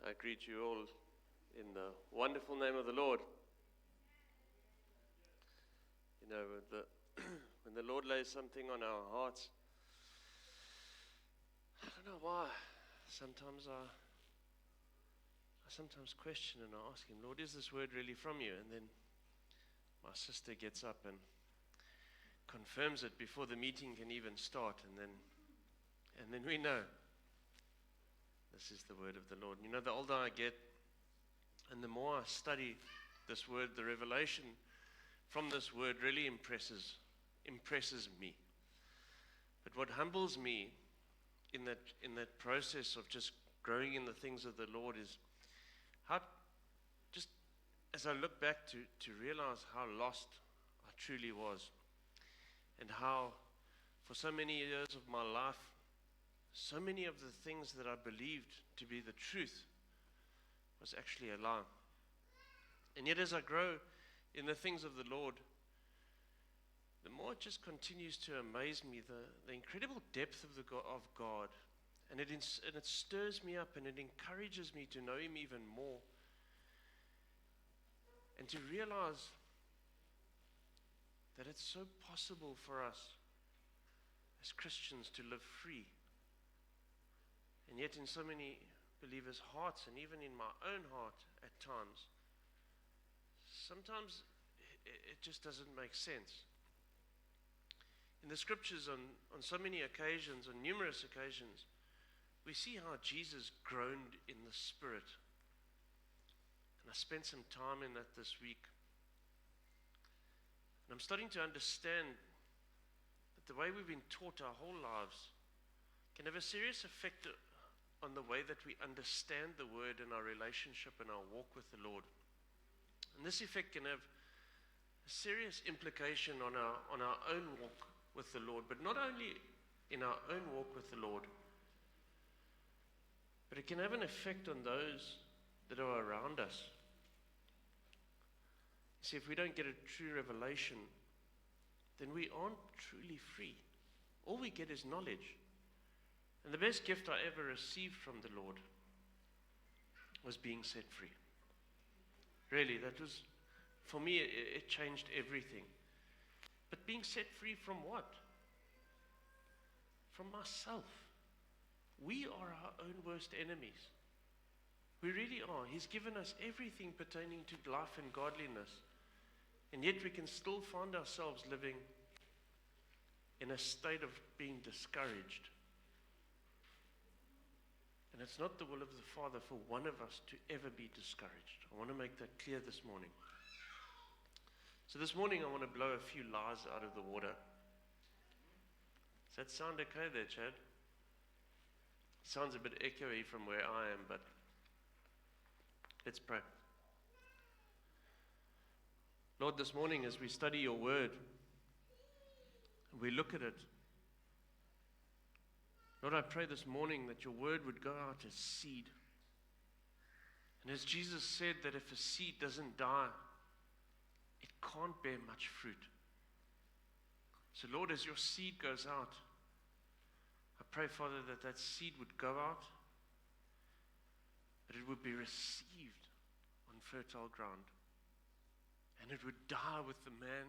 I greet you all in the wonderful name of the Lord. You know, when the Lord lays something on our hearts, I don't know why. Sometimes I question and I ask Him, Lord, is this word really from you? And then my sister gets up and confirms it before the meeting can even start, and then we know this is the word of the Lord. You know, the older I get and the more I study this word, the revelation from this word really impresses me. But what humbles me in that process of just growing in the things of the Lord is how, just as I look back to realize how lost I truly was, and how for so many years of my life, so many of the things that I believed to be the truth was actually a lie. And yet as I grow in the things of the Lord, the more it just continues to amaze me, the incredible depth of God. And it stirs me up and it encourages me to know Him even more. And to realize that it's so possible for us as Christians to live free. And yet in so many believers' hearts, and even in my own heart at times, sometimes it just doesn't make sense. In the scriptures on so many occasions, on numerous occasions, we see how Jesus groaned in the Spirit. And I spent some time in that this week. And I'm starting to understand that the way we've been taught our whole lives can have a serious effect on the way that we understand the Word and our relationship and our walk with the Lord. And this effect can have a serious implication on our own walk with the Lord, but not only in our own walk with the Lord, but it can have an effect on those that are around us. You see, if we don't get a true revelation, then we aren't truly free. All we get is knowledge. And the best gift I ever received from the Lord was being set free. Really, that was, for me, it changed everything. But being set free from what? From myself. We are our own worst enemies. We really are. He's given us everything pertaining to life and godliness. And yet we can still find ourselves living in a state of being discouraged. And it's not the will of the Father for one of us to ever be discouraged. I want to make that clear this morning. So this morning I want to blow a few lies out of the water. Does that sound okay there, Chad? Sounds a bit echoey from where I am, but let's pray. Lord, this morning as we study your word, we look at it, Lord, I pray this morning that your word would go out as seed. And as Jesus said that if a seed doesn't die, it can't bear much fruit. So Lord, as your seed goes out, I pray, Father, that seed would go out, that it would be received on fertile ground. And it would die with the man,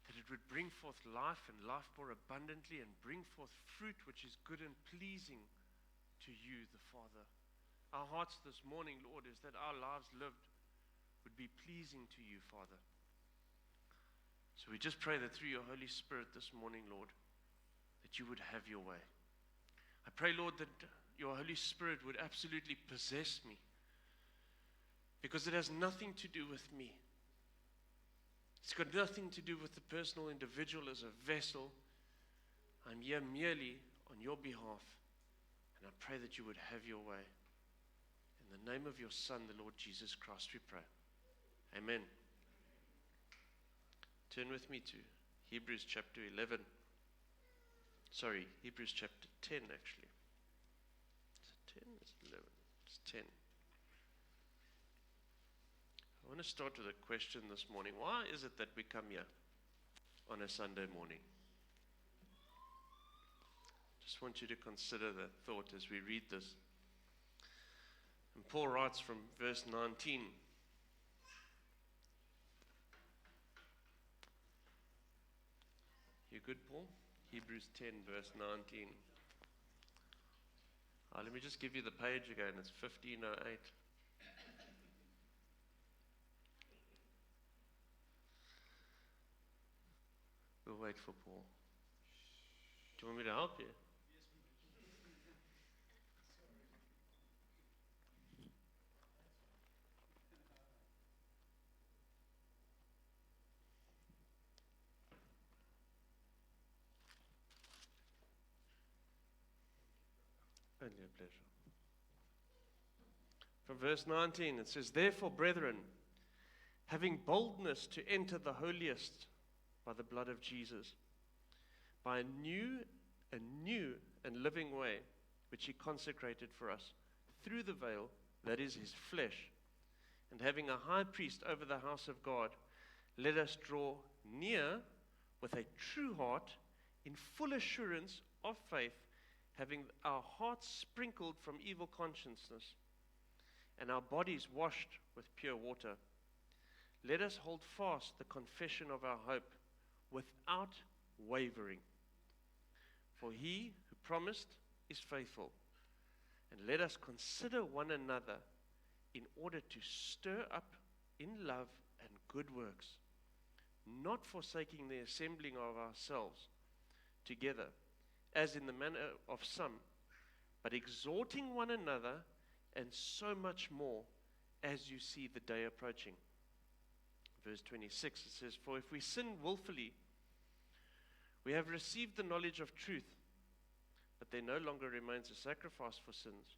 that it would bring forth life and life more abundantly and bring forth fruit which is good and pleasing to you, the Father. Our hearts this morning, Lord, is that our lives lived would be pleasing to you, Father. So we just pray that through your Holy Spirit this morning, Lord, that you would have your way. I pray, Lord, that your Holy Spirit would absolutely possess me, because it has nothing to do with me. It's got nothing to do with the personal individual as a vessel. I'm here merely on your behalf, and I pray that you would have your way. In the name of your Son, the Lord Jesus Christ, we pray. Amen. Turn with me to Hebrews chapter 11. Sorry, Hebrews chapter 10 actually. Is it 10? Is it 11? It's 10. I want to start with a question this morning. Why is it that we come here on a Sunday morning? Just want you to consider that thought as we read this. And Paul writes from verse 19. You good, Paul? Hebrews 10, verse 19. Let me just give you the page again. It's 1508. We'll wait for Paul. Do you want me to help you? Only a pleasure. From verse 19, it says, "Therefore, brethren, having boldness to enter the holiest by the blood of Jesus, by a new and living way, which he consecrated for us, through the veil, that is his flesh, and having a high priest over the house of God, let us draw near with a true heart, in full assurance of faith, having our hearts sprinkled from evil consciousness, and our bodies washed with pure water. Let us hold fast the confession of our hope without wavering. For he who promised is faithful. And let us consider one another in order to stir up in love and good works, not forsaking the assembling of ourselves together, as in the manner of some, but exhorting one another, and so much more as you see the day approaching." Verse 26, it says, "For if we sin willfully, we have received the knowledge of truth, but there no longer remains a sacrifice for sins,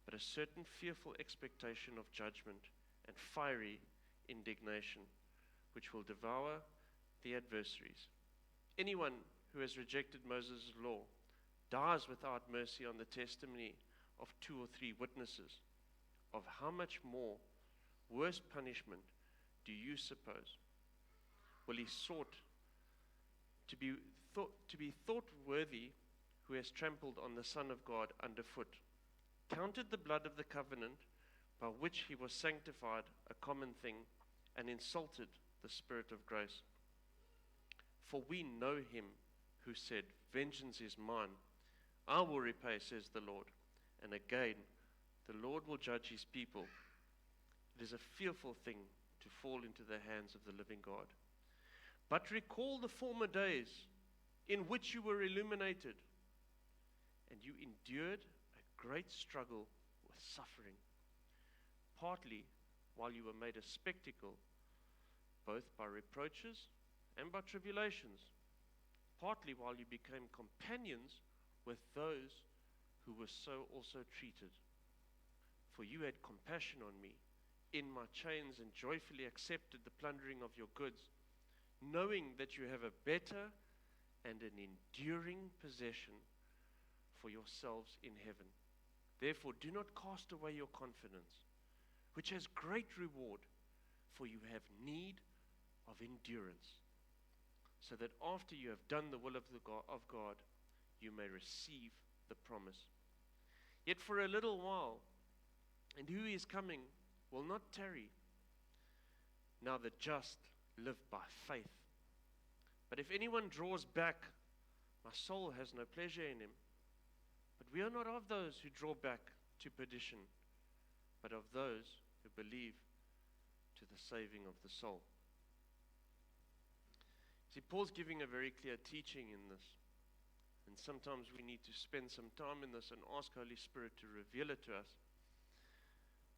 but a certain fearful expectation of judgment and fiery indignation, which will devour the adversaries. Anyone who has rejected Moses' law dies without mercy on the testimony of 2 or 3 witnesses. Of how much more worse punishment do you suppose will he sought to be thought worthy who has trampled on the Son of God underfoot, counted the blood of the covenant by which he was sanctified a common thing, and insulted the Spirit of grace? For we know him who said, 'Vengeance is mine, I will repay, says the Lord.' And again, the Lord will judge his people. It is a fearful thing to fall into the hands of the living God. But recall the former days in which you were illuminated, and you endured a great struggle with suffering, partly while you were made a spectacle, both by reproaches and by tribulations, partly while you became companions with those who were so also treated. For you had compassion on me in my chains, and joyfully accepted the plundering of your goods, knowing that you have a better and an enduring possession for yourselves in heaven. Therefore do not cast away your confidence, which has great reward, for you have need of endurance, so that after you have done the will of God, you may receive the promise. Yet for a little while, and who is coming will not tarry. Now the just live by faith. But if anyone draws back, my soul has no pleasure in him. But we are not of those who draw back to perdition, but of those who believe to the saving of the soul." See, Paul's giving a very clear teaching in this. And sometimes we need to spend some time in this and ask Holy Spirit to reveal it to us.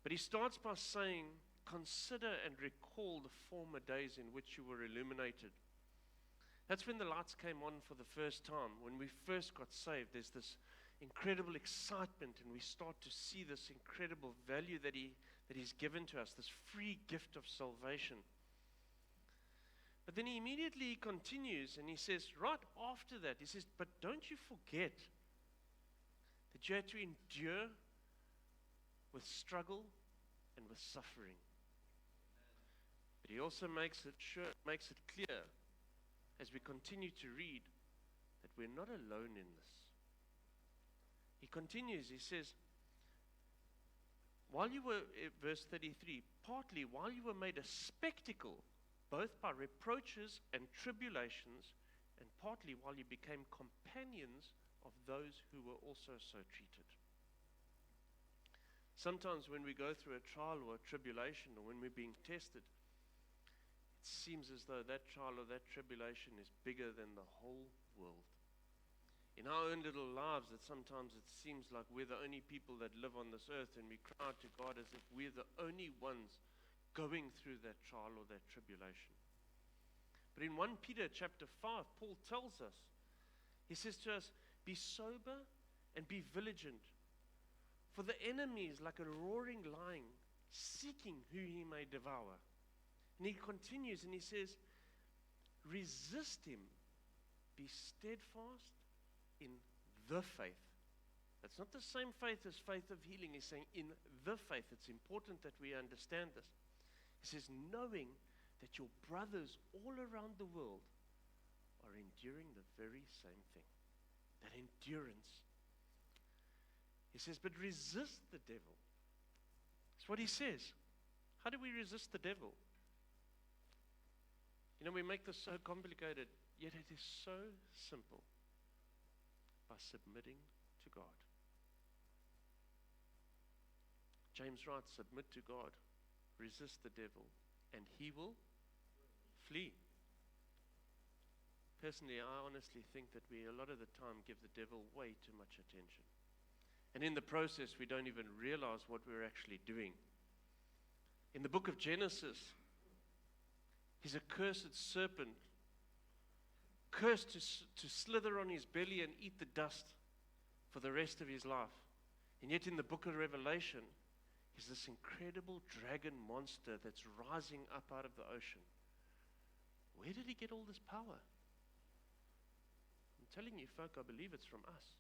But he starts by saying, consider and recall the former days in which you were illuminated. That's when the lights came on for the first time. When we first got saved, there's this incredible excitement, and we start to see this incredible value that he's given to us, this free gift of salvation. But then he immediately continues and he says, right after that, he says, but don't you forget that you had to endure with struggle and with suffering. But he also makes it clear as we continue to read that we're not alone in this. He continues, he says, while you were, verse 33, partly while you were made a spectacle, both by reproaches and tribulations, and partly while you became companions of those who were also so treated. Sometimes when we go through a trial or a tribulation, or when we're being tested, it seems as though that trial or that tribulation is bigger than the whole world. In our own little lives, that sometimes it seems like we're the only people that live on this earth, and we cry out to God as if we're the only ones going through that trial or that tribulation. But in 1 Peter chapter 5, Paul tells us, he says to us, be sober and be vigilant, for the enemy is like a roaring lion, seeking who he may devour. And he continues and he says, resist him, be steadfast in the faith. That's not the same faith as faith of healing. He's saying in the faith. It's important that we understand this. He says, knowing that your brothers all around the world are enduring the very same thing. That endurance. He says, but resist the devil. That's what he says. How do we resist the devil? You know, we make this so complicated, yet it is so simple. By submitting to God. James writes, submit to God, resist the devil, and he will flee. Personally, I honestly think that we a lot of the time give the devil way too much attention. And in the process, we don't even realize what we're actually doing. In the book of Genesis, he's a cursed serpent, cursed to slither on his belly and eat the dust for the rest of his life. And yet in the book of Revelation, he's this incredible dragon monster that's rising up out of the ocean. Where did he get all this power? I'm telling you, folk, I believe it's from us.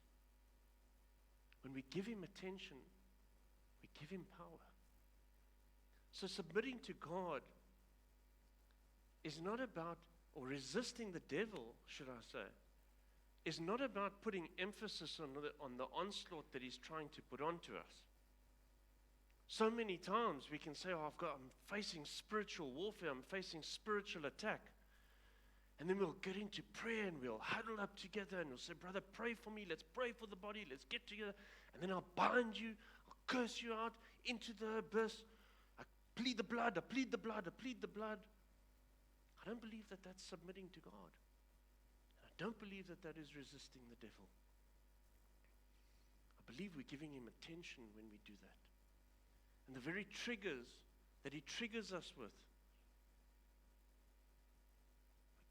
When we give him attention, we give him power. So submitting to God is not about, or resisting the devil, should I say, is not about putting emphasis on the onslaught that he's trying to put onto us. So many times we can say, I'm facing spiritual warfare, I'm facing spiritual attack. And then we'll get into prayer and we'll huddle up together and we'll say, brother, pray for me, let's pray for the body, let's get together. And then I'll bind you, I'll curse you out into the abyss. I plead the blood, I plead the blood, I plead the blood. I don't believe that that's submitting to God. And I don't believe that that is resisting the devil. I believe we're giving him attention when we do that. And the very triggers that he triggers us with,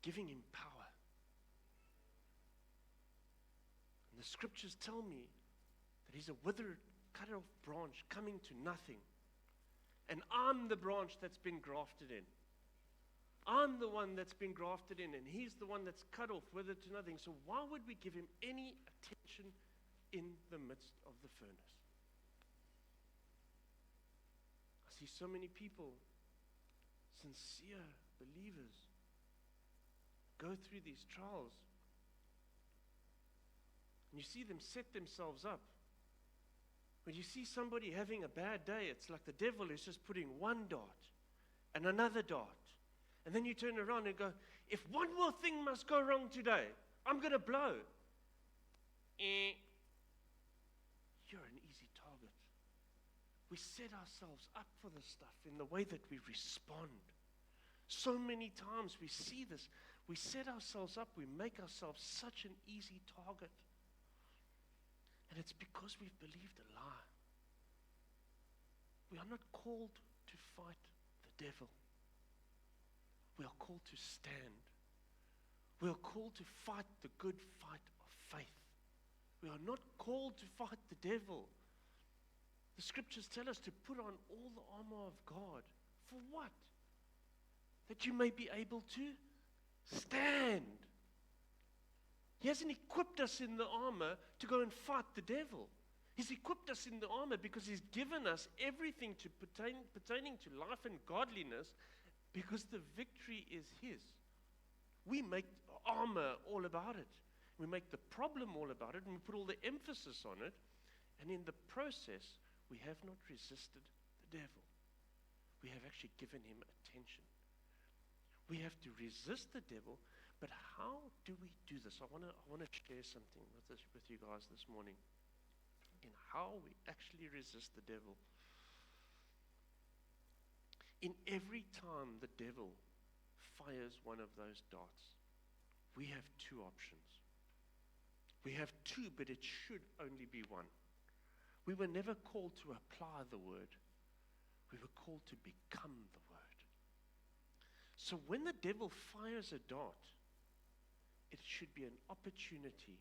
giving him power. And the scriptures tell me that he's a withered, cut off branch coming to nothing. And I'm the branch that's been grafted in. I'm the one that's been grafted in, and he's the one that's cut off, withered to nothing. So why would we give him any attention in the midst of the furnace? I see so many people, sincere believers, go through these trials. And you see them set themselves up. When you see somebody having a bad day, it's like the devil is just putting one dart and another dart. And then you turn around and go, if one more thing must go wrong today, I'm going to blow. You're an easy target. We set ourselves up for this stuff in the way that we respond. So many times we see this. We set ourselves up. We make ourselves such an easy target. And it's because we've believed a lie. We are not called to fight the devil. We are called to stand. We are called to fight the good fight of faith. We are not called to fight the devil. The scriptures tell us to put on all the armor of God. For what? That you may be able to stand. He hasn't equipped us in the armor to go and fight the devil. He's equipped us in the armor because he's given us everything pertaining to life and godliness, because the victory is his. We make armor all about it. We make the problem all about it, and we put all the emphasis on it. And in the process, we have not resisted the devil. We have actually given him attention. We have to resist the devil, but how do we do this? I want to share something with you guys this morning in how we actually resist the devil. In every time the devil fires one of those darts, we have two options. We have two, but it should only be one. We were never called to apply the word. We were called to become the word. So when the devil fires a dart, it should be an opportunity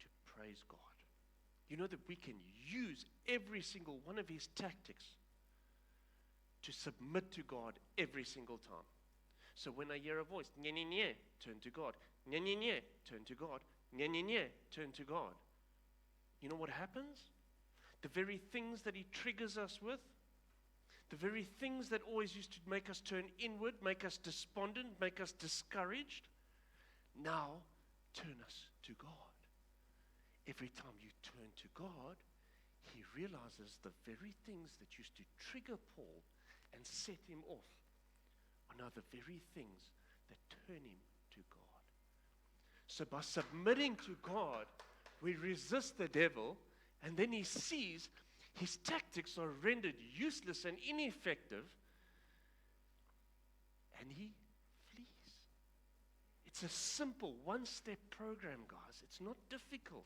to praise God. You know that we can use every single one of his tactics to submit to God every single time. So when I hear a voice, nye, nye, nye, turn to God. Nye, nye, nye, turn to God. Nye, nye, nye, turn to God. You know what happens? The very things that he triggers us with, the very things that always used to make us turn inward, make us despondent, make us discouraged, now turn us to God. Every time you turn to God, he realizes the very things that used to trigger Paul and set him off are now the very things that turn him to God. So by submitting to God, we resist the devil, and then he sees his tactics are rendered useless and ineffective, and he flees. It's a simple one-step program, guys. It's not difficult.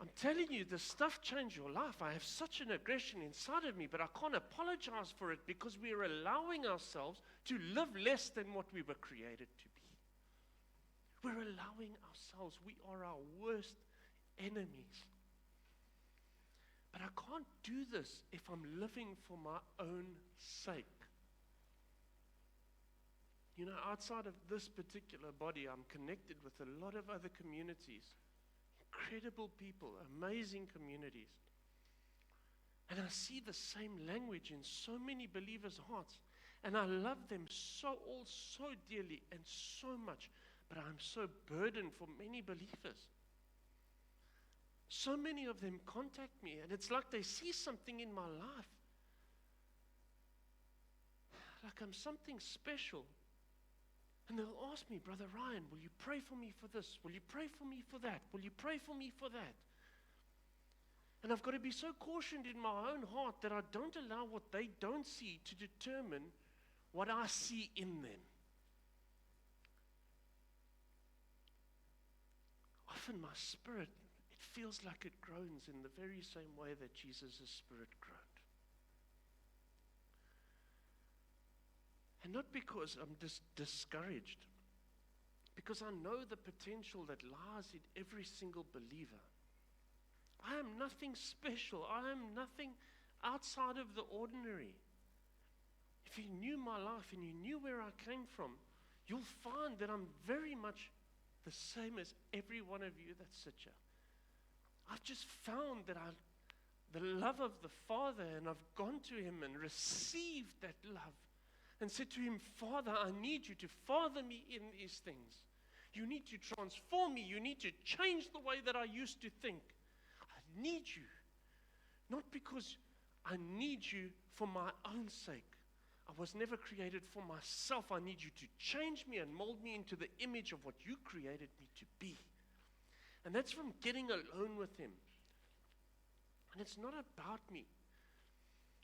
I'm telling you, this stuff changed your life. I have such an aggression inside of me, but I can't apologize for it because we are allowing ourselves to live less than what we were created to be. We're allowing ourselves, we are our worst enemies. But I can't do this if I'm living for my own sake. You know, outside of this particular body, I'm connected with a lot of other communities. Incredible people, amazing communities. And I see the same language in so many believers' hearts. And I love them all so dearly and so much. But I'm so burdened for many believers. So many of them contact me, and it's like they see something in my life. Like I'm something special. And they'll ask me, Brother Ryan, will you pray for me for this? Will you pray for me for that? Will you pray for me for that? And I've got to be so cautioned in my own heart that I don't allow what they don't see to determine what I see in them. Often my spirit, it feels like it groans in the very same way that Jesus' spirit groaned. And not because I'm discouraged, because I know the potential that lies in every single believer. I am nothing special. I am nothing outside of the ordinary. If you knew my life and you knew where I came from, you'll find that I'm very much the same as every one of you that sit here. I've just found that the love of the Father, and I've gone to him and received that love and said to him, Father, I need you to father me in these things. You need to transform me. You need to change the way that I used to think. I need you. Not because I need you for my own sake. I was never created for myself. I need you to change me and mold me into the image of what you created me to be. And that's from getting alone with him. And it's not about me.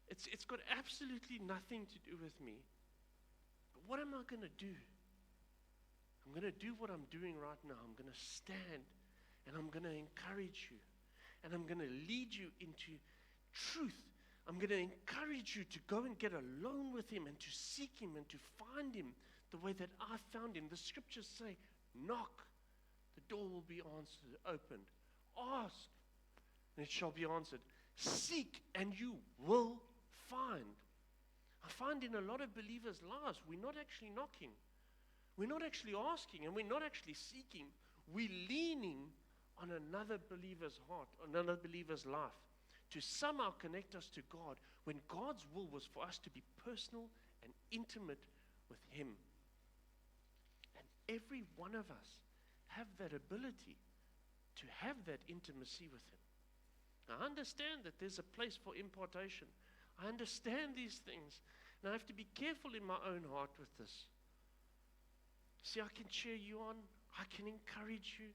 It's got absolutely nothing to do with me. But what am I going to do? I'm going to do what I'm doing right now. I'm going to stand and I'm going to encourage you. And I'm going to lead you into truth. I'm going to encourage you to go and get alone with him and to seek him and to find him the way that I found him. The scriptures say, knock, the door will be opened. Ask, and it shall be answered. Seek, and you will find. I find in a lot of believers' lives, we're not actually knocking. We're not actually asking, and we're not actually seeking. We're leaning on another believer's heart, on another believer's life, to somehow connect us to God, when God's will was for us to be personal and intimate with him. And every one of us have that ability to have that intimacy with him. I understand that there's a place for impartation. I understand these things. And I have to be careful in my own heart with this. See, I can cheer you on. I can encourage you.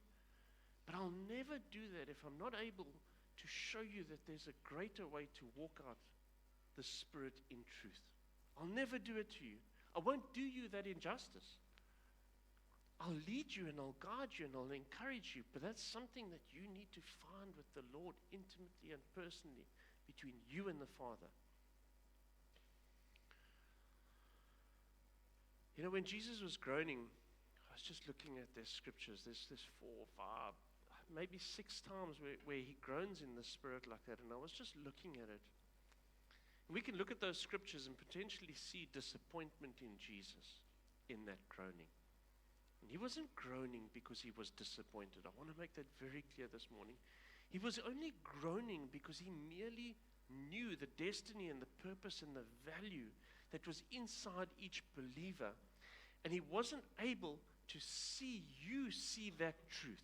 But I'll never do that if I'm not able to show you that there's a greater way to walk out the Spirit in truth. I'll never do it to you. I won't do you that injustice. I'll lead you and I'll guide you and I'll encourage you. But that's something that you need to find with the Lord intimately and personally between you and the Father. You know, when Jesus was groaning, I was just looking at the scriptures. There's 4, 5, maybe 6 times where he groans in the Spirit like that. And I was just looking at it. And we can look at those scriptures and potentially see disappointment in Jesus in that groaning. And he wasn't groaning because he was disappointed. I want to make that very clear this morning. He was only groaning because he merely knew the destiny and the purpose and the value that was inside each believer. And he wasn't able to see you see that truth.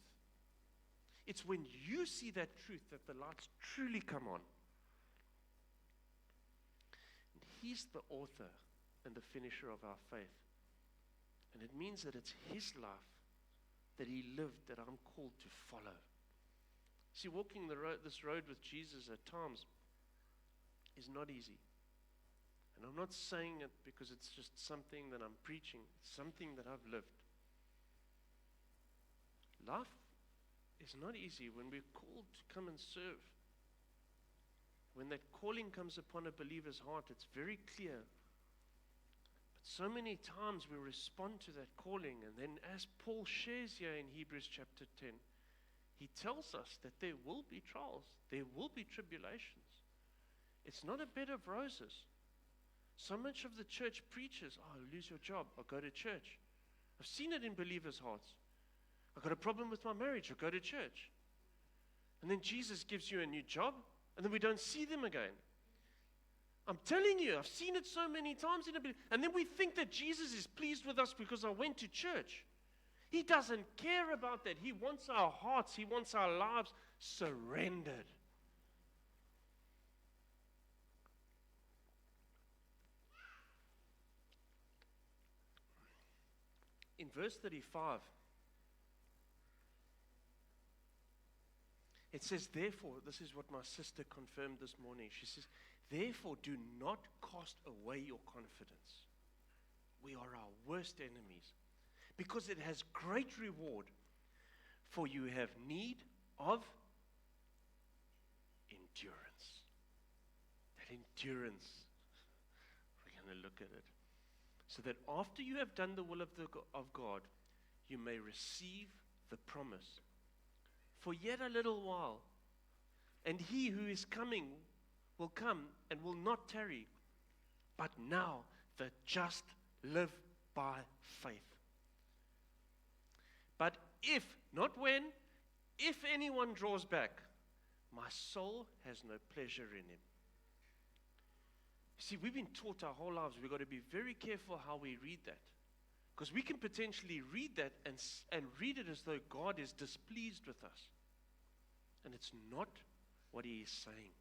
It's when you see that truth that the lights truly come on. And he's the author and the finisher of our faith. And it means that it's his life that he lived that I'm called to follow. See, walking this road with Jesus at times is not easy. And I'm not saying it because it's just something that I'm preaching. It's something that I've lived. Life is not easy when we're called to come and serve. When that calling comes upon a believer's heart, it's very clear. But so many times we respond to that calling, and then as Paul shares here in Hebrews chapter 10, he tells us that there will be trials, there will be tribulations. It's not a bed of roses. So much of the church preaches, oh, lose your job, or go to church. I've seen it in believers' hearts. I've got a problem with my marriage, or go to church. And then Jesus gives you a new job, and then we don't see them again. I'm telling you, I've seen it so many times in a belief. And then we think that Jesus is pleased with us because I went to church. He doesn't care about that. He wants our hearts, he wants our lives surrendered. In verse 35, it says, therefore, this is what my sister confirmed this morning. She says, therefore, do not cast away your confidence. We are our worst enemies, because it has great reward, for you have need of endurance. That endurance, we're going to look at it. So that after you have done the will of God, you may receive the promise. For yet a little while, and he who is coming will come and will not tarry. But now the just live by faith. But if, not when, if anyone draws back, my soul has no pleasure in him. See, we've been taught our whole lives we've got to be very careful how we read that. Because we can potentially read that and read it as though God is displeased with us. And it's not what he is saying.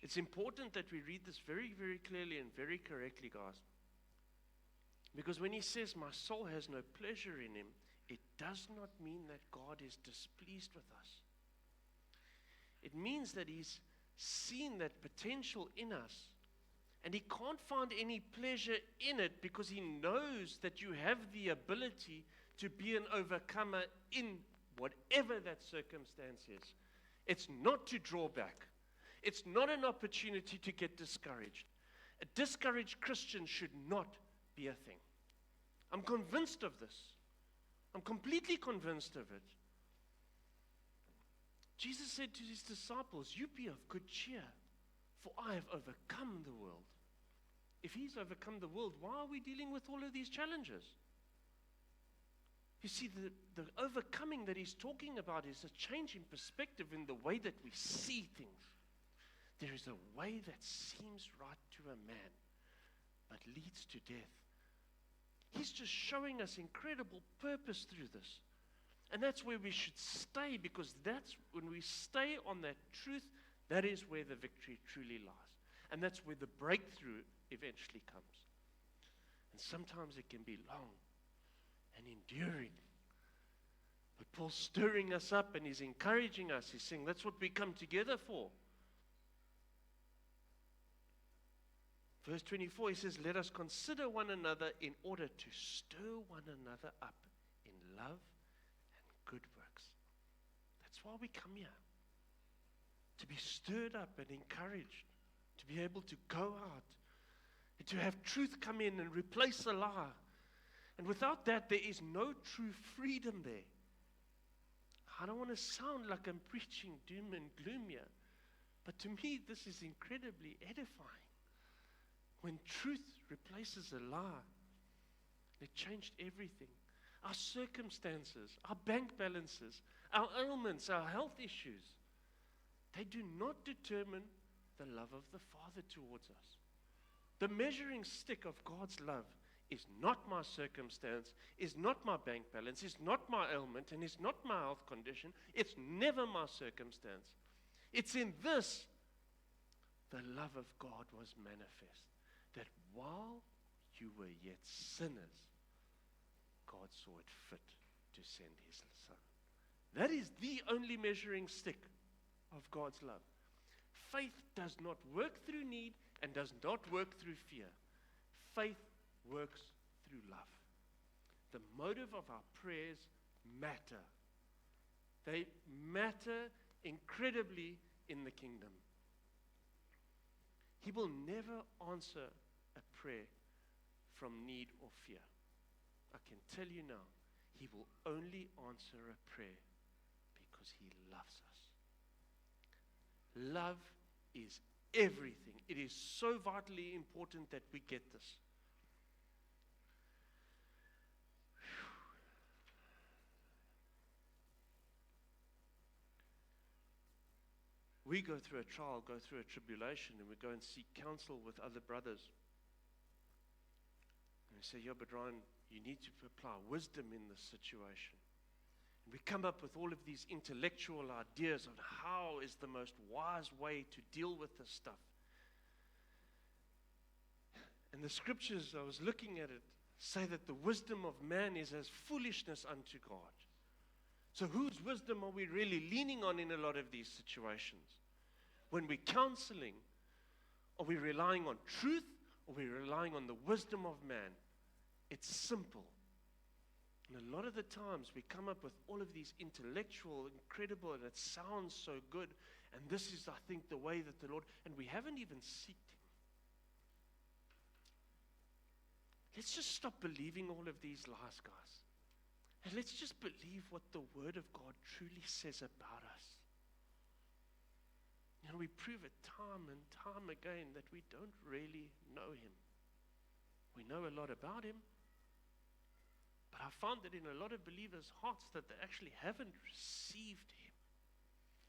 It's important that we read this very, very clearly and very correctly, guys. Because when he says, my soul has no pleasure in him, it does not mean that God is displeased with us. It means that he's seen that potential in us, and he can't find any pleasure in it because he knows that you have the ability to be an overcomer in whatever that circumstance is. It's not to draw back. It's not an opportunity to get discouraged. A discouraged Christian should not be a thing. I'm convinced of this. I'm completely convinced of it. Jesus said to his disciples, you be of good cheer, for I have overcome the world. If he's overcome the world, why are we dealing with all of these challenges? You see, the overcoming that he's talking about is a change in perspective in the way that we see things. There is a way that seems right to a man, but leads to death. He's just showing us incredible purpose through this. And that's where we should stay, because that's when we stay on that truth, that is where the victory truly lies. And that's where the breakthrough eventually comes. And sometimes it can be long and enduring. But Paul's stirring us up and he's encouraging us. He's saying that's what we come together for. Verse 24, he says, let us consider one another in order to stir one another up in love and good works. That's why we come here. To be stirred up and encouraged. To be able to go out. And to have truth come in and replace a lie. And without that, there is no true freedom there. I don't want to sound like I'm preaching doom and gloom here. But to me, this is incredibly edifying. When truth replaces a lie, it changed everything. Our circumstances, our bank balances, our ailments, our health issues, they do not determine the love of the Father towards us. The measuring stick of God's love is not my circumstance, is not my bank balance, is not my ailment, and is not my health condition. It's never my circumstance. It's in this the love of God was manifest. That while you were yet sinners, God saw it fit to send his Son. That is the only measuring stick of God's love. Faith does not work through need and does not work through fear. Faith works through love. The motive of our prayers matter. They matter incredibly in the kingdom. He will never answer a prayer from need or fear. I can tell you now, he will only answer a prayer because he loves us. Love is everything. It is so vitally important that we get this. We go through a trial, go through a tribulation, and we go and seek counsel with other brothers. And we say, yeah, but Ryan, you need to apply wisdom in this situation. And we come up with all of these intellectual ideas on how is the most wise way to deal with this stuff. And the scriptures, I was looking at it, say that the wisdom of man is as foolishness unto God. So whose wisdom are we really leaning on in a lot of these situations? When we're counseling, are we relying on truth or are we relying on the wisdom of man? It's simple. And a lot of the times we come up with all of these intellectual, incredible, and it sounds so good. And this is, I think, the way that the Lord, and we haven't even seeked him. Let's just stop believing all of these lies, guys. And let's just believe what the Word of God truly says about us. You know, we prove it time and time again that we don't really know him. We know a lot about him, but I found that in a lot of believers' hearts that they actually haven't received him.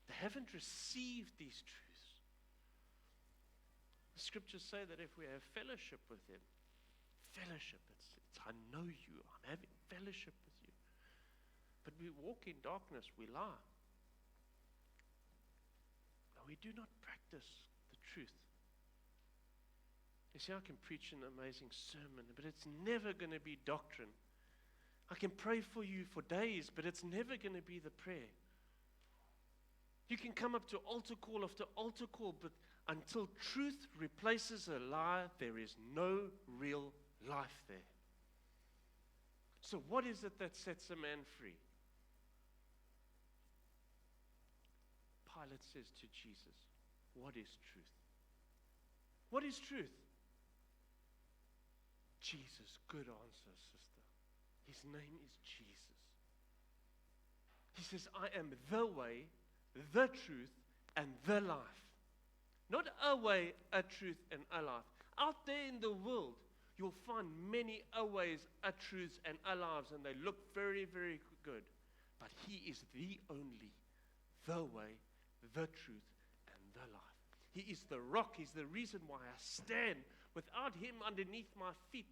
They haven't received these truths. The scriptures say that if we have fellowship with him, fellowship, it's I know you, I'm having fellowship with you. But we walk in darkness, we lie. No, we do not practice the truth. You see, I can preach an amazing sermon, but it's never going to be doctrine. I can pray for you for days, but it's never going to be the prayer. You can come up to altar call after altar call, but until truth replaces a lie, there is no real life there. So what is it that sets a man free? Pilate says to Jesus, what is truth? What is truth? Jesus, good answer, sister. His name is Jesus. He says, I am the way, the truth, and the life. Not a way, a truth, and a life. Out there in the world, you'll find many a ways, a truths, and a lives, and they look very, very good. But he is the only, the way, the truth, and the life. He is the rock. He's the reason why I stand. Without him underneath my feet,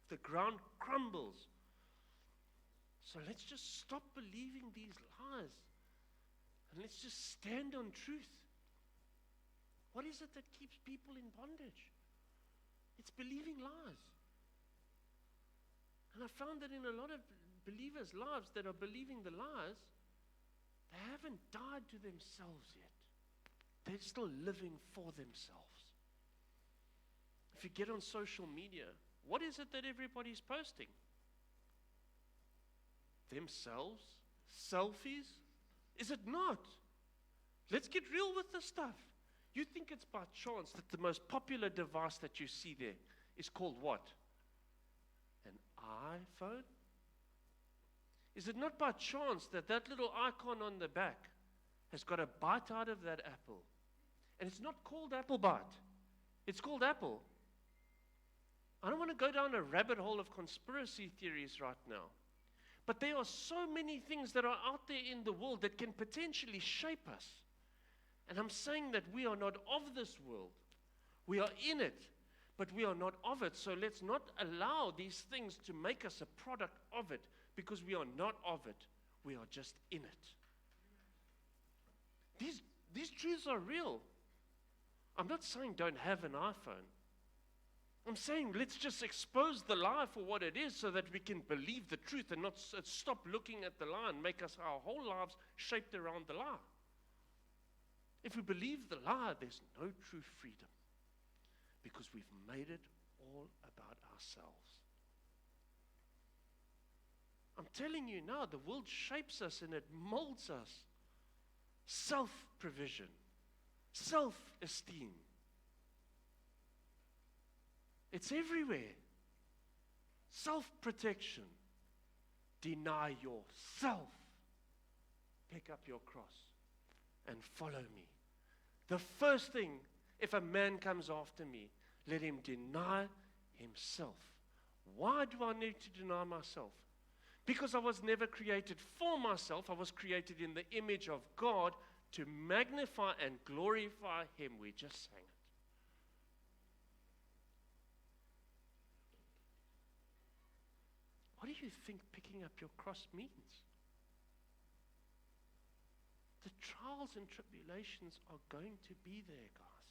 the ground crumbles. So let's just stop believing these lies. And let's just stand on truth. What is it that keeps people in bondage? It's believing lies. And I found that in a lot of believers' lives that are believing the lies, they haven't died to themselves yet. They're still living for themselves. If you get on social media, what is it that everybody's posting? Themselves? Selfies? Is it not? Let's get real with this stuff. You think it's by chance that the most popular device that you see there is called what? An iPhone? Is it not by chance that that little icon on the back has got a bite out of that apple? And it's not called Apple Bite. It's called Apple. I don't want to go down a rabbit hole of conspiracy theories right now. But there are so many things that are out there in the world that can potentially shape us. And I'm saying that we are not of this world. We are in it, but we are not of it. So let's not allow these things to make us a product of it, because we are not of it. We are just in it. These truths are real. I'm not saying don't have an iPhone. I'm saying let's just expose the lie for what it is so that we can believe the truth and not stop looking at the lie and make us our whole lives shaped around the lie. If we believe the lie, there's no true freedom, because we've made it all about ourselves. I'm telling you now, the world shapes us and it molds us. Self-provision, self-esteem. It's everywhere. Self-protection. Deny yourself. Pick up your cross and follow me. The first thing, if a man comes after me, let him deny himself. Why do I need to deny myself? Because I was never created for myself. I was created in the image of God to magnify and glorify Him. We just sang it. What do you think picking up your cross means? The trials and tribulations are going to be there, guys.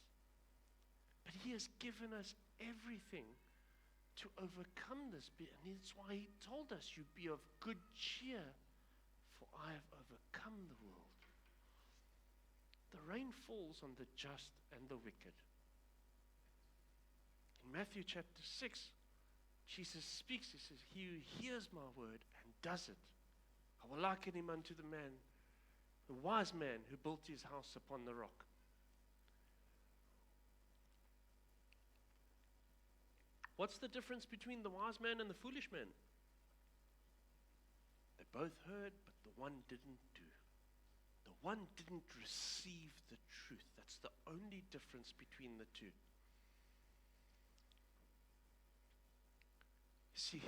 But He has given us everything to overcome this. And that's why He told us, you be of good cheer, for I have overcome the world. The rain falls on the just and the wicked. In Matthew chapter 6, Jesus speaks. He says, he who hears my word and does it, I will liken him unto the wise man who built his house upon the rock. What's the difference between the wise man and the foolish man? They both heard, but the one didn't do. The one didn't receive the truth. That's the only difference between the two. See,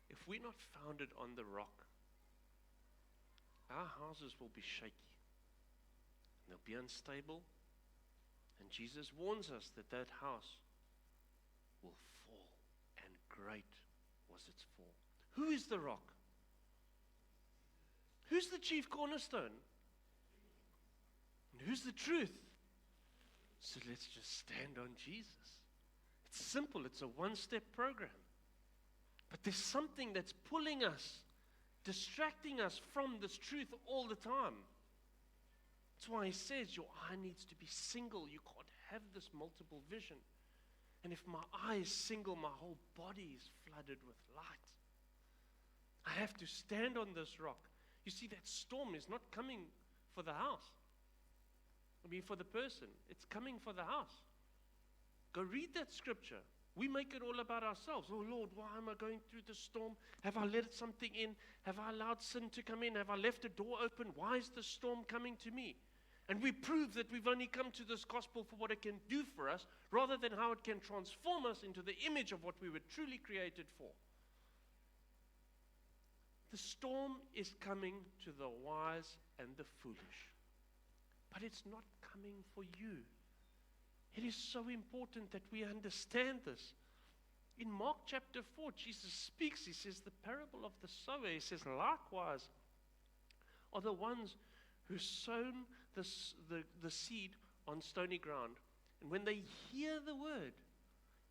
if we're not founded on the rock, our houses will be shaky. They'll be unstable. And Jesus warns us that that house will fall, and great was its fall. Who is the rock? Who's the chief cornerstone? And who's the truth? So let's just stand on Jesus. It's simple. It's a one-step program. But there's something that's pulling us, distracting us from this truth all the time. That's why He says your eye needs to be single. You can't have this multiple vision. And if my eye is single, my whole body is flooded with light. I have to stand on this rock. You see, that storm is not coming for the house. For the person. It's coming for the house. Go read that scripture. We make it all about ourselves. Oh Lord, why am I going through this storm? Have I let something in? Have I allowed sin to come in? Have I left a door open? Why is the storm coming to me? And we prove that we've only come to this gospel for what it can do for us, rather than how it can transform us into the image of what we were truly created for. The storm is coming to the wise and the foolish. But it's not coming for you. It is so important that we understand this. In Mark chapter 4, Jesus speaks. He says, the parable of the sower. He says, likewise are the ones who sown the seed on stony ground. And when they hear the word,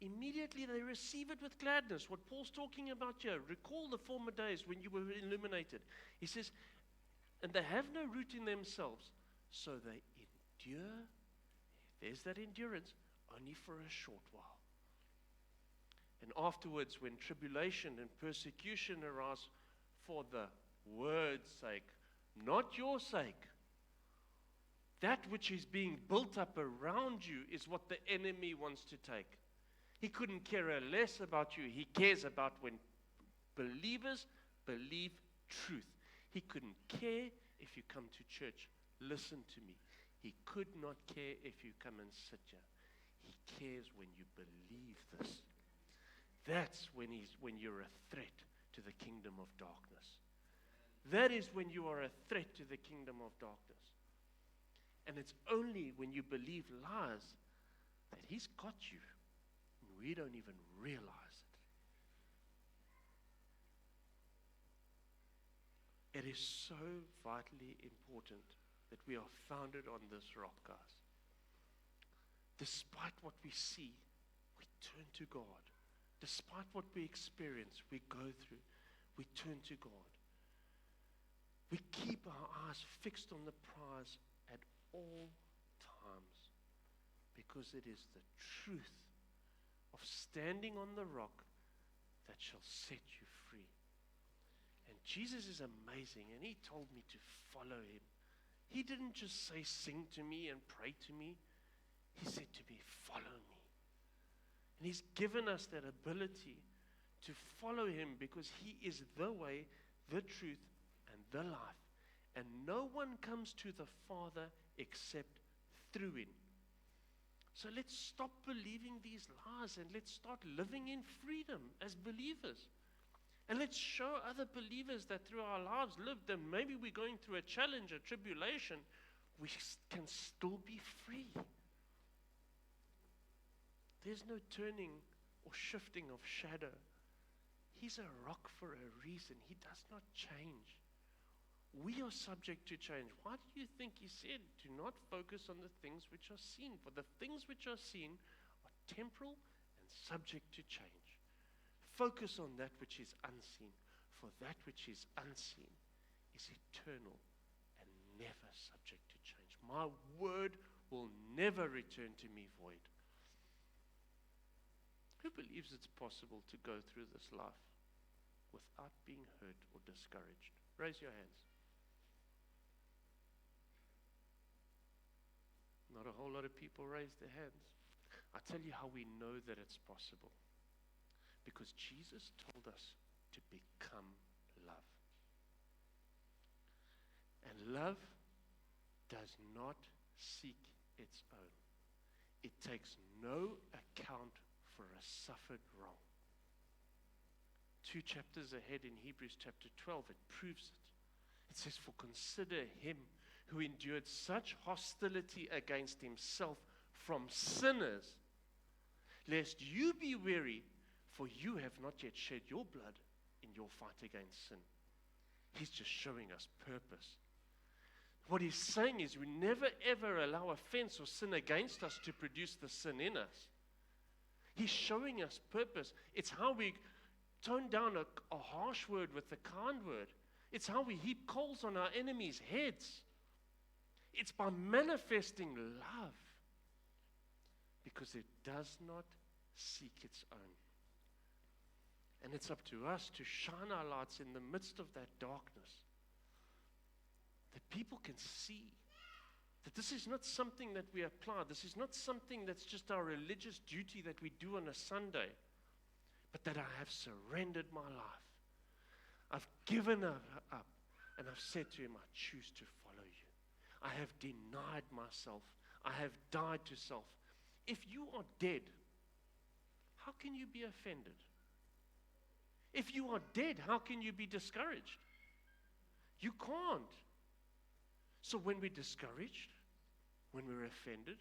immediately they receive it with gladness. What Paul's talking about here, recall the former days when you were illuminated. He says, and they have no root in themselves, so they endure. There's that endurance, only for a short while. And afterwards, when tribulation and persecution arise for the word's sake, not your sake, that which is being built up around you is what the enemy wants to take. He couldn't care less about you. He cares about when believers believe truth. He couldn't care if you come to church. Listen to me. He could not care if you come and sit here. He cares when you believe this. That's when you're a threat to the kingdom of darkness. That is when you are a threat to the kingdom of darkness. And it's only when you believe lies that he's got you. And we don't even realize it. It is so vitally important that we are founded on this rock, guys. Despite what we see, we turn to God. Despite what we experience, we go through, we turn to God. We keep our eyes fixed on the prize at all times, because it is the truth of standing on the rock that shall set you free. And Jesus is amazing, and he told me to follow him. He didn't just say, sing to me and pray to me. He said to me, follow me. And he's given us that ability to follow him, because he is the way, the truth, and the life. And no one comes to the Father except through him. So let's stop believing these lies and let's start living in freedom as believers. And let's show other believers that through our lives lived, that maybe we're going through a challenge, a tribulation, we can still be free. There's no turning or shifting of shadow. He's a rock for a reason. He does not change. We are subject to change. Why do you think he said, do not focus on the things which are seen? For the things which are seen are temporal and subject to change. Focus on that which is unseen. For that which is unseen is eternal and never subject to change. My word will never return to me void. Who believes it's possible to go through this life without being hurt or discouraged? Raise your hands. Not a whole lot of people raise their hands. I tell you how we know that it's possible. Because Jesus told us to become love. And love does not seek its own. It takes no account for a suffered wrong. 2 chapters ahead in Hebrews chapter 12, it proves it. It says, for consider him who endured such hostility against himself from sinners, lest you be weary, for you have not yet shed your blood in your fight against sin. He's just showing us purpose. What he's saying is we never ever allow offense or sin against us to produce the sin in us. He's showing us purpose. It's how we tone down a harsh word with a kind word. It's how we heap coals on our enemies' heads. It's by manifesting love, because it does not seek its own. And it's up to us to shine our lights in the midst of that darkness, that people can see that this is not something that we apply. This is not something that's just our religious duty that we do on a Sunday, but that I have surrendered my life. I've given up, and I've said to him, I choose to follow you. I have denied myself. I have died to self. If you are dead, how can you be offended? If you are dead, how can you be discouraged? You can't. So when we're discouraged, when we're offended,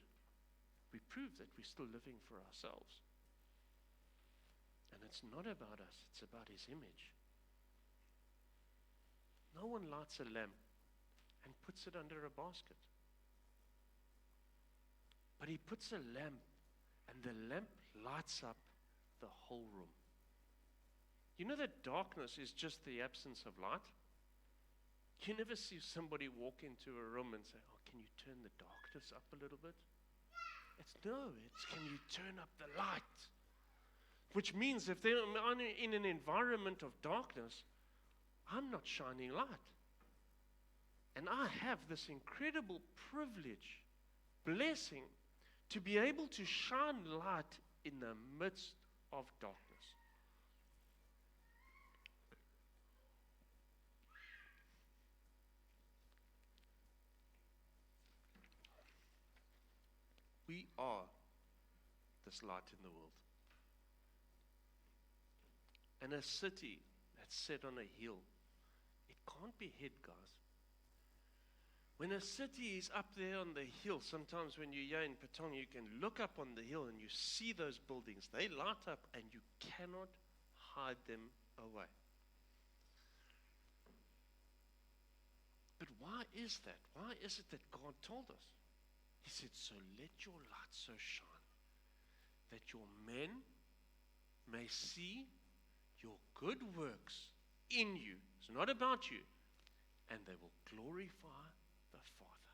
we prove that we're still living for ourselves. And It's not about us, it's about His image. No one lights a lamp and puts it under a basket. But He puts a lamp, and the lamp lights up the whole room. You know that darkness is just the absence of light? You never see somebody walk into a room and say, oh, can you turn the darkness up a little bit? It's can you turn up the light? Which means if they're in an environment of darkness, I'm not shining light. And I have this incredible privilege, blessing, to be able to shine light in the midst of darkness. We are this light in the world. And a city that's set on a hill, it can't be hid, guys. When a city is up there on the hill, sometimes when you're here in Patong, you can look up on the hill and you see those buildings. They light up and you cannot hide them away. But why is that? Why is it that God told us? He said, so let your light so shine that your men may see your good works in you. It's not about you. And they will glorify the Father.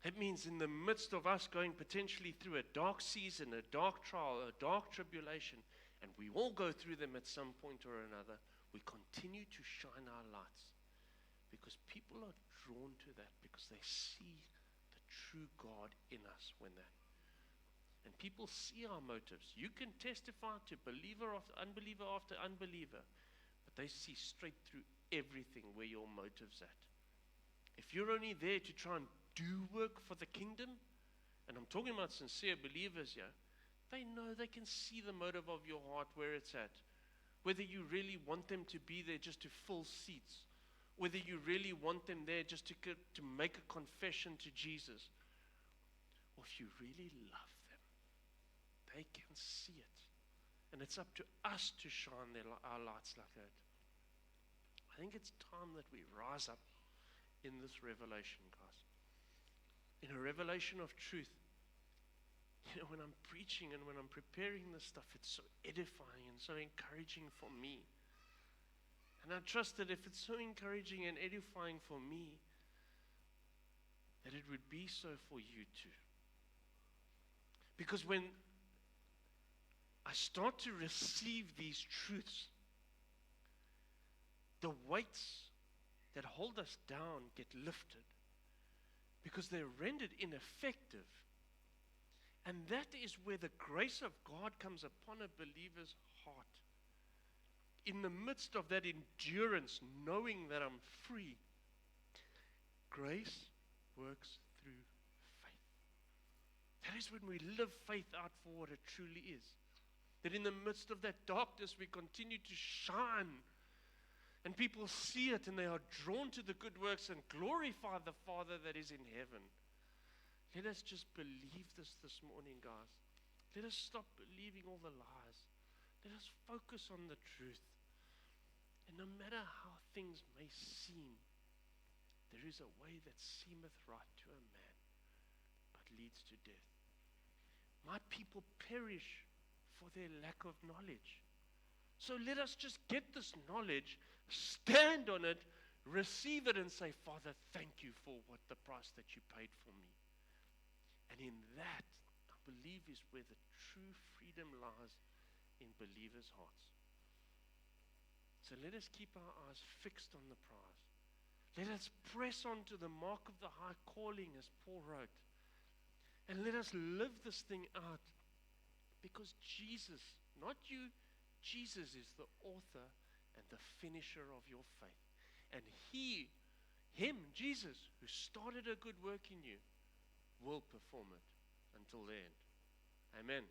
That means in the midst of us going potentially through a dark season, a dark trial, a dark tribulation, and we all go through them at some point or another, we continue to shine our lights. Because people are drawn to that because they see the true God in us when that. And people see our motives. You can testify to believer after unbeliever, but they see straight through everything where your motive's at. If you're only there to try and do work for the kingdom, and I'm talking about sincere believers here, they know, they can see the motive of your heart, where it's at. Whether you really want them to be there just to fill seats, whether you really want them there just to make a confession to Jesus, or if you really love them, they can see it. And it's up to us to shine our lights like that. I think it's time that we rise up in this revelation, guys. In a revelation of truth. You know, when I'm preaching and when I'm preparing this stuff, it's so edifying and so encouraging for me. And I trust that if it's so encouraging and edifying for me, that it would be so for you too. Because when I start to receive these truths, the weights that hold us down get lifted because they're rendered ineffective. And that is where the grace of God comes upon a believer's heart. In the midst of that endurance, knowing that I'm free, grace works through faith. That is when we live faith out for what it truly is. That in the midst of that darkness, we continue to shine. And people see it and they are drawn to the good works and glorify the Father that is in heaven. Let us just believe this morning, guys. Let us stop believing all the lies. Let us focus on the truth. And no matter how things may seem, there is a way that seemeth right to a man, but leads to death. My people perish for their lack of knowledge. So let us just get this knowledge, stand on it, receive it, and say, Father, thank you for what the price that you paid for me. And in that, I believe, is where the true freedom lies in believers' hearts. So let us keep our eyes fixed on the prize. Let us press on to the mark of the high calling, as Paul wrote. And let us live this thing out. Because Jesus, not you, Jesus is the author and the finisher of your faith. And Jesus, who started a good work in you, will perform it until the end. Amen.